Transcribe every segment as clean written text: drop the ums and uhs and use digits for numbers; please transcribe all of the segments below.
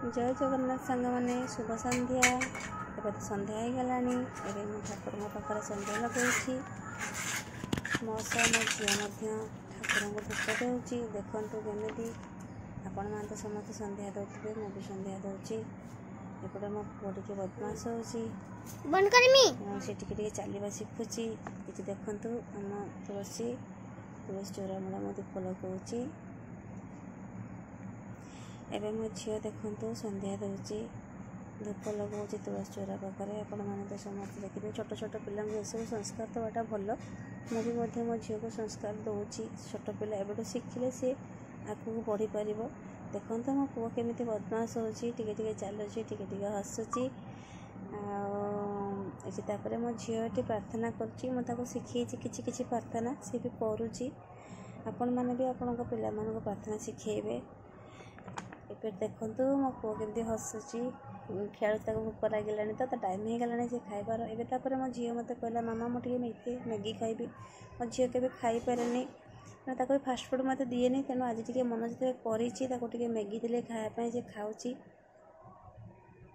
जय जगन्नाथ सांग मैंने शुभ संध्या। एवं तो संध्या हो गलानी। एवं ठाकुर पाखे संध्या लगे मो सह मो झी ठाकुर को धूप दूसरी देखु केमी आपण मैंने तो समस्त संध्या दौथे मुझे संध्या दूसरी एपटे मो पुओ टे बदमाश होटी चलवा शिखुची कि देखु आम तुलसी चौरा मूला मो धूप लगौची। एवं मो झील देखु संध्या दूसरी धूप लगौची तुलसी चौरा पाखे। आपण मैंने तो समस्त देखिए छोट छोट पिला सब संस्कार देवाटा भल। मुझे मो झील को संस्कार दूसरी छोट पिला एवं शिखिले सी आगे बढ़ी पार। देखो मो पुओ केमी बदमाश होची चलुची टिके हसुची आपर मो झील प्रार्थना कर शिखी कि प्रार्थना सी भी करुच्ची। आपण मैंने भी आपण पिला प्रार्थना शिखेबे। एवं देखु मो पुओ केमी हसुची खेल भूक लगे तो टाइम हो गलानी से खाइबार। एवं मो झील मत कहला मामा मुझे मैगी खाइबी। मो झील के खाई पारे ताको फास्टफुड मत दिए तेणु आज टी मन जो कर मैगी दे खायापी से खाऊँ।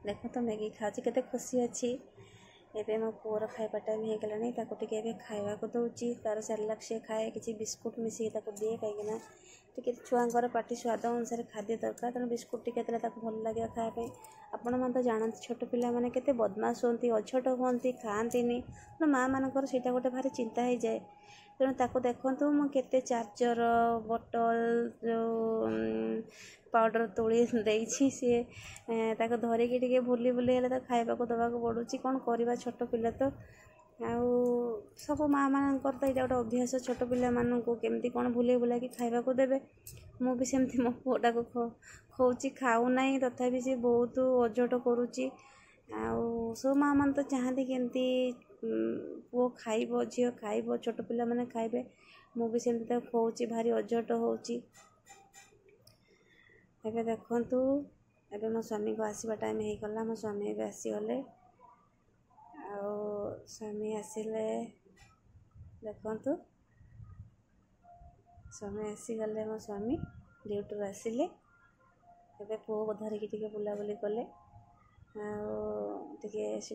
देखो तो मैगी खाऊँ के खुशी अच्छी। एवं मो पुअर खाइबा टाइम हो गलानी टे खावा को दूसरी तार सेरेलैक सी खाए कि बिस्कुट मिसिक दिए कहीं टी छुआर पाटी स्वाद अनुसार खाद्य दरकार तेणु बिस्कुट टी भल लगे खायापी। आपण मैंने तो जानते छोट पिला माने केते बदमाश होती अछट होती खाती माँ मानकर सीटा गोटे भारी चिंता हो जाए। तेणु ताको देखु मुझे चार्जर बोतल जो पाउडर तोड़ी देसी सी धरिकी टे भूली भूली खाइबा दवा को पड़ुची कौन करवा छोट पिला तो सब माँ मानकर तो यहाँ गोटे अभ्यास छोट पिला मानू केमती कौन भूले भुला कि खाइबा को देवे। मुझे सेमती मो पुओटा को खोची खाऊ ना तथापि सी बहुत अजट करुच्ची। सब माँ मान तो चाहती केमती पुओ खाइब झील खाइब छोट पिला माने खाइबे। मुझे सेमती खोची भारी अजट होची। एबे देखंतु एबे मो स्वामी को आसीबा टाइम हो गला। मो स्वामी एबे आसीगले स्वामी आसिले देखंतु स्वामी आसीगले मो स्वामी ड्यूटी आसिले एबे पुओ को धरिकी टिके बुलाबुली कले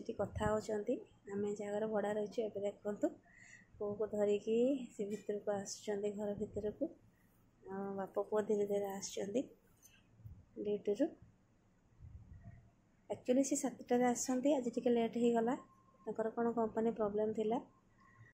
टी कथा होचंती आम जगार भड़ा रही। एबे देखंतु पुओ को धरिकी से भितर को आसुचंदी घर भितर को बाप पुओ धीरे धीरे आसुचंदी ड्यूटी रु। एक्चुअली सी 7टार आसती आज टी लेट हो गला कौन कंपनी प्रॉब्लम थिला।